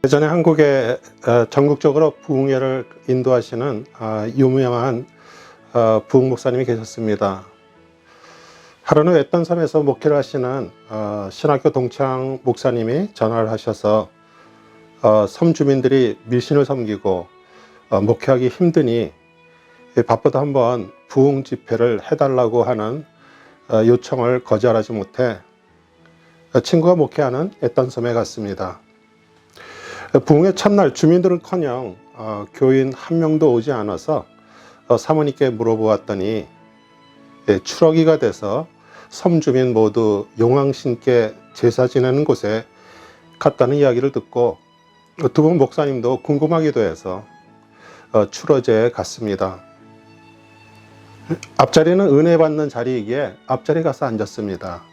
예전에 한국에 전국적으로 부흥회를 인도하시는 유명한 부흥 목사님이 계셨습니다. 하루는 외딴 섬에서 목회를 하시는 신학교 동창 목사님이 전화를 하셔서 섬 주민들이 밀신을 섬기고 목회하기 힘드니 바빠도 한번 부흥 집회를 해달라고 하는 요청을 거절하지 못해 친구가 목회하는 외딴 섬에 갔습니다. 부흥의 첫날 주민들은커녕 교인 한 명도 오지 않아서 사모님께 물어보았더니 추러기가 돼서 섬 주민 모두 용왕신께 제사 지내는 곳에 갔다는 이야기를 듣고 두 분 목사님도 궁금하기도 해서 추러제에 갔습니다. 앞자리는 은혜 받는 자리이기에 앞자리 가서 앉았습니다.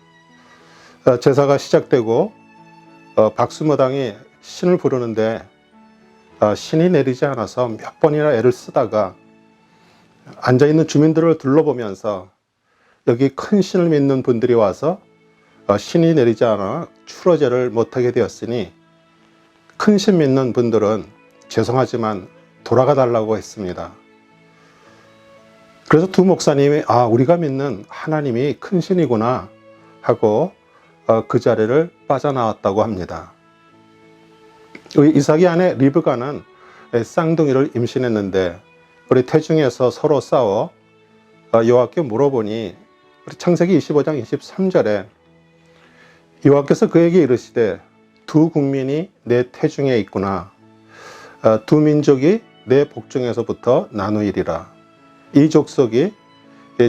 제사가 시작되고 박수무당이 신을 부르는데 신이 내리지 않아서 몇 번이나 애를 쓰다가 앉아있는 주민들을 둘러보면서 여기 큰 신을 믿는 분들이 와서 신이 내리지 않아 추러제를 못하게 되었으니 큰 신 믿는 분들은 죄송하지만 돌아가 달라고 했습니다. 그래서 두 목사님이 우리가 믿는 하나님이 큰 신이구나 하고 그 자리를 빠져나왔다고 합니다. 이삭의 아내 리브가는 쌍둥이를 임신했는데 우리 태중에서 서로 싸워 여호와께 물어보니 우리 창세기 25장 23절에 여호와께서 그에게 이르시되 두 국민이 내 태중에 있구나. 두 민족이 내 복중에서부터 나누이리라. 이 족속이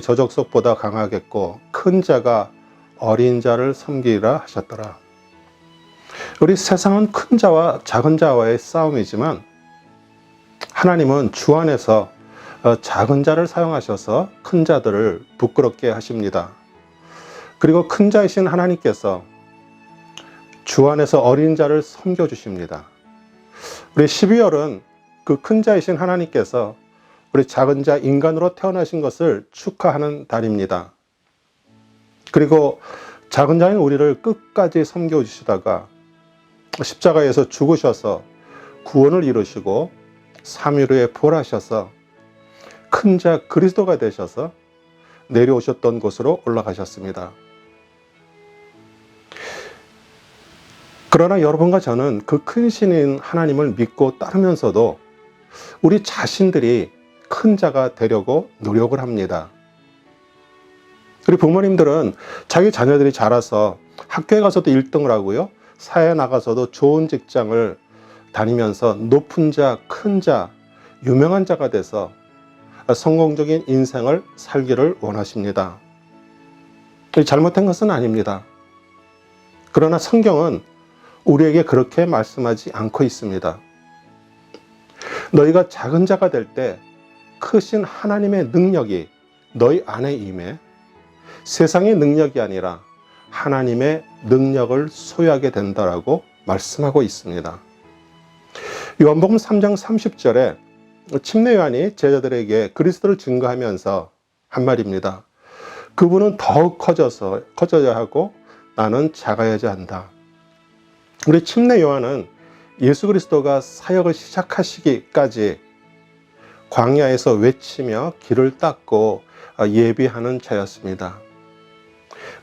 저 족속보다 강하겠고 큰 자가 어린 자를 섬기리라 하셨더라. 우리 세상은 큰 자와 작은 자와의 싸움이지만 하나님은 주 안에서 작은 자를 사용하셔서 큰 자들을 부끄럽게 하십니다. 그리고 큰 자이신 하나님께서 주 안에서 어린 자를 섬겨주십니다. 우리 12월은 그 큰 자이신 하나님께서 우리 작은 자 인간으로 태어나신 것을 축하하는 달입니다. 그리고 작은 자인 우리를 끝까지 섬겨주시다가 십자가에서 죽으셔서 구원을 이루시고 3일 후에 부활하셔서 큰 자 그리스도가 되셔서 내려오셨던 곳으로 올라가셨습니다. 그러나 여러분과 저는 그 큰 신인 하나님을 믿고 따르면서도 우리 자신들이 큰 자가 되려고 노력을 합니다. 우리 부모님들은 자기 자녀들이 자라서 학교에 가서도 1등을 하고요, 사회에 나가서도 좋은 직장을 다니면서 높은 자, 큰 자, 유명한 자가 돼서 성공적인 인생을 살기를 원하십니다. 잘못된 것은 아닙니다. 그러나 성경은 우리에게 그렇게 말씀하지 않고 있습니다. 너희가 작은 자가 될 때 크신 하나님의 능력이 너희 안에 임해 세상의 능력이 아니라 하나님의 능력을 소유하게 된다라고 말씀하고 있습니다. 요한복음 3장 30절에 침례 요한이 제자들에게 그리스도를 증거하면서 한 말입니다. 그분은 더욱 커져야 하고 나는 작아야지 한다. 우리 침례 요한은 예수 그리스도가 사역을 시작하시기까지 광야에서 외치며 길을 닦고 예비하는 자였습니다.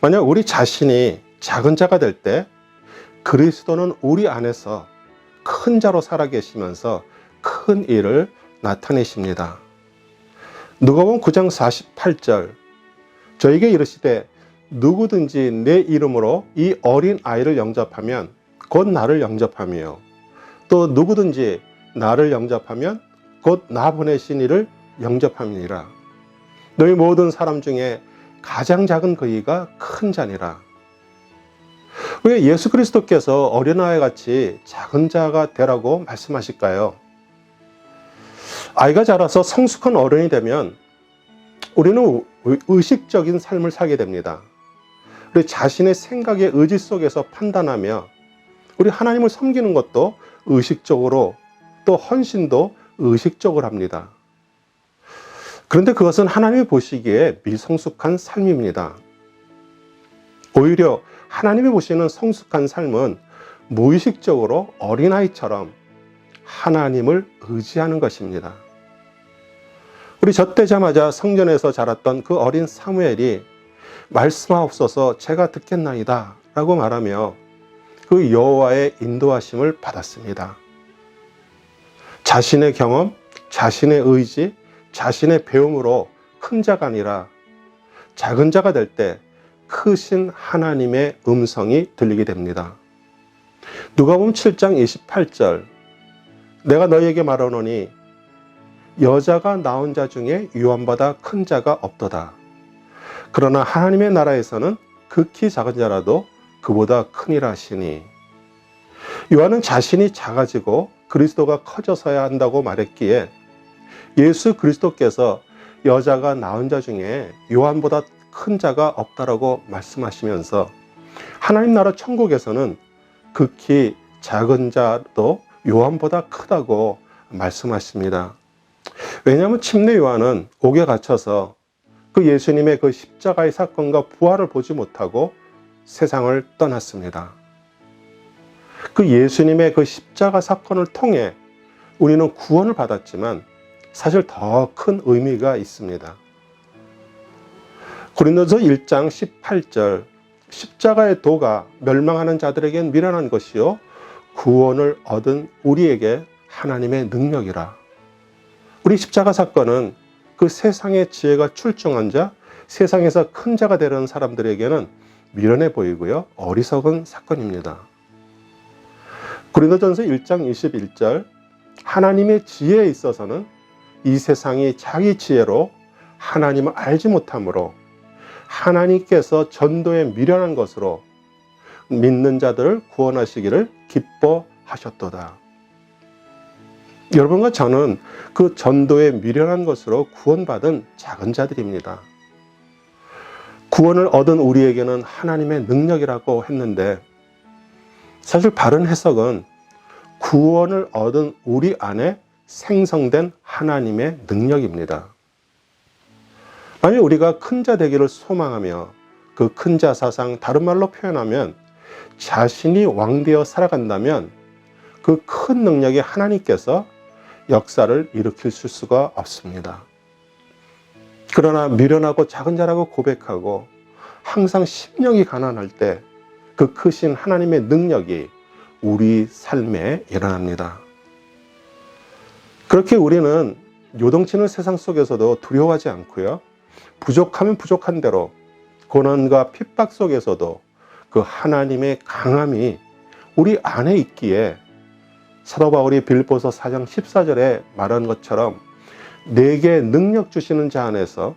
만약 우리 자신이 작은 자가 될 때 그리스도는 우리 안에서 큰 자로 살아계시면서 큰 일을 나타내십니다. 누가복음 9장 48절 저에게 이르시되 누구든지 내 이름으로 이 어린 아이를 영접하면 곧 나를 영접하며 또 누구든지 나를 영접하면 곧 나 보내신 이를 영접함이니라. 너희 모든 사람 중에 가장 작은 그이가 큰 자니라. 왜 예수 그리스도께서 어린아이 같이 작은 자가 되라고 말씀하실까요? 아이가 자라서 성숙한 어른이 되면 우리는 의식적인 삶을 살게 됩니다. 우리 자신의 생각의 의지 속에서 판단하며 우리 하나님을 섬기는 것도 의식적으로 또 헌신도 의식적으로 합니다. 그런데 그것은 하나님이 보시기에 미성숙한 삶입니다. 오히려 하나님이 보시는 성숙한 삶은 무의식적으로 어린아이처럼 하나님을 의지하는 것입니다. 우리 젖되자마자 성전에서 자랐던 그 어린 사무엘이 말씀하옵소서 제가 듣겠나이다 라고 말하며 그 여호와의 인도하심을 받았습니다. 자신의 경험, 자신의 의지, 자신의 배움으로 큰 자가 아니라 작은 자가 될 때 크신 하나님의 음성이 들리게 됩니다. 누가복음 7장 28절 내가 너희에게 말하노니 여자가 낳은 자 중에 요한보다 큰 자가 없도다. 그러나 하나님의 나라에서는 극히 작은 자라도 그보다 크니라 하시니 요한은 자신이 작아지고 그리스도가 커져서야 한다고 말했기에 예수 그리스도께서 여자가 낳은 자 중에 요한보다 큰 자가 없다라고 말씀하시면서 하나님 나라 천국에서는 극히 작은 자도 요한보다 크다고 말씀하십니다. 왜냐하면 침례 요한은 옥에 갇혀서 그 예수님의 그 십자가의 사건과 부활을 보지 못하고 세상을 떠났습니다. 그 예수님의 그 십자가 사건을 통해 우리는 구원을 받았지만 사실 더 큰 의미가 있습니다. 고린도서 1장 18절 십자가의 도가 멸망하는 자들에겐 미련한 것이요 구원을 얻은 우리에게 하나님의 능력이라. 우리 십자가 사건은 그 세상의 지혜가 출중한 자, 세상에서 큰 자가 되려는 사람들에게는 미련해 보이고요 어리석은 사건입니다. 고린도전서 1장 21절 하나님의 지혜에 있어서는 이 세상이 자기 지혜로 하나님을 알지 못하므로 하나님께서 전도에 미련한 것으로 믿는 자들을 구원하시기를 기뻐하셨도다. 여러분과 저는 그 전도에 미련한 것으로 구원받은 작은 자들입니다. 구원을 얻은 우리에게는 하나님의 능력이라고 했는데 사실 바른 해석은 구원을 얻은 우리 안에 생성된 하나님의 능력입니다. 만약 우리가 큰 자 되기를 소망하며 그 큰 자 사상, 다른 말로 표현하면 자신이 왕되어 살아간다면 그 큰 능력의 하나님께서 역사를 일으킬 수가 없습니다. 그러나 미련하고 작은 자라고 고백하고 항상 심령이 가난할 때 그 크신 하나님의 능력이 우리 삶에 일어납니다. 그렇게 우리는 요동치는 세상 속에서도 두려워하지 않고요. 부족하면 부족한 대로 고난과 핍박 속에서도 그 하나님의 강함이 우리 안에 있기에 사도 바울이 빌립보서 4장 14절에 말한 것처럼 내게 능력 주시는 자 안에서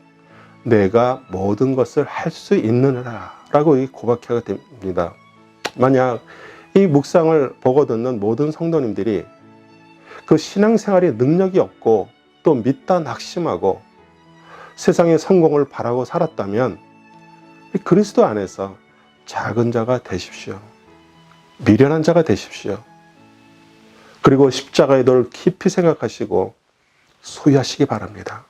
내가 모든 것을 할 수 있느니라 라고 고백하게 됩니다. 만약 이 묵상을 보고 듣는 모든 성도님들이 그 신앙생활에 능력이 없고 또 믿다 낙심하고 세상의 성공을 바라고 살았다면 그리스도 안에서 작은 자가 되십시오. 미련한 자가 되십시오. 그리고 십자가의 도를 깊이 생각하시고 소유하시기 바랍니다.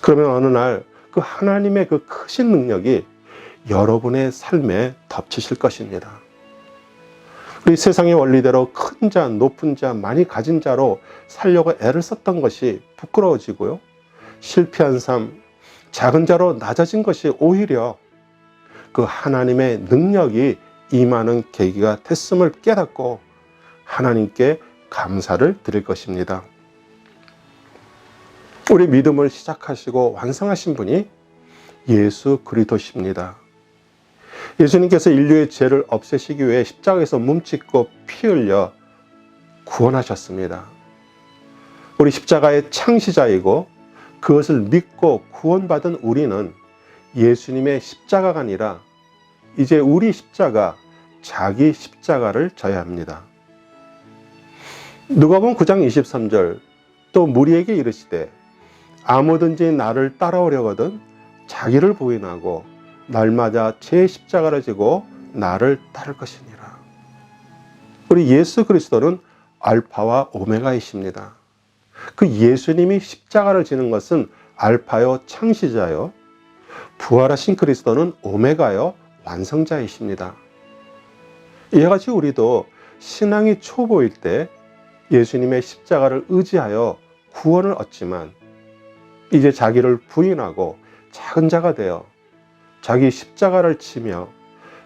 그러면 어느 날 그 하나님의 그 크신 능력이 여러분의 삶에 덮치실 것입니다. 우리 세상의 원리대로 큰 자, 높은 자, 많이 가진 자로 살려고 애를 썼던 것이 부끄러워지고요. 실패한 삶, 작은 자로 낮아진 것이 오히려 그 하나님의 능력이 임하는 계기가 됐음을 깨닫고 하나님께 감사를 드릴 것입니다. 우리 믿음을 시작하시고 완성하신 분이 예수 그리스도십니다. 예수님께서 인류의 죄를 없애시기 위해 십자가에서 몸짓고 피 흘려 구원하셨습니다. 우리 십자가의 창시자이고 그것을 믿고 구원받은 우리는 예수님의 십자가가 아니라 이제 우리 십자가, 자기 십자가를 져야 합니다. 누가복음 9장 23절 또 무리에게 이르시되 아무든지 나를 따라오려거든 자기를 부인하고 날마다 제 십자가를 지고 나를 따를 것이니라. 우리 예수 그리스도는 알파와 오메가이십니다. 그 예수님이 십자가를 지는 것은 알파요 창시자요, 부활하신 그리스도는 오메가요 완성자이십니다. 이와 같이 우리도 신앙이 초보일 때 예수님의 십자가를 의지하여 구원을 얻지만 이제 자기를 부인하고 작은 자가 되어 자기 십자가를 지며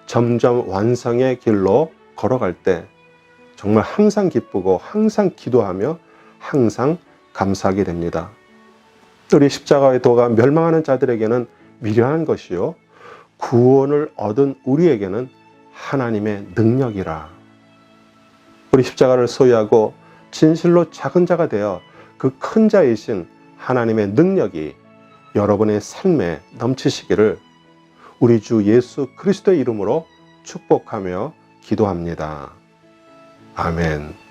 점점 완성의 길로 걸어갈 때 정말 항상 기쁘고 항상 기도하며 항상 감사하게 됩니다. 우리 십자가의 도가 멸망하는 자들에게는 미련한 것이요 구원을 얻은 우리에게는 하나님의 능력이라. 우리 십자가를 소유하고 진실로 작은 자가 되어 그 큰 자이신 하나님의 능력이 여러분의 삶에 넘치시기를 우리 주 예수 그리스도의 이름으로 축복하며 기도합니다. 아멘.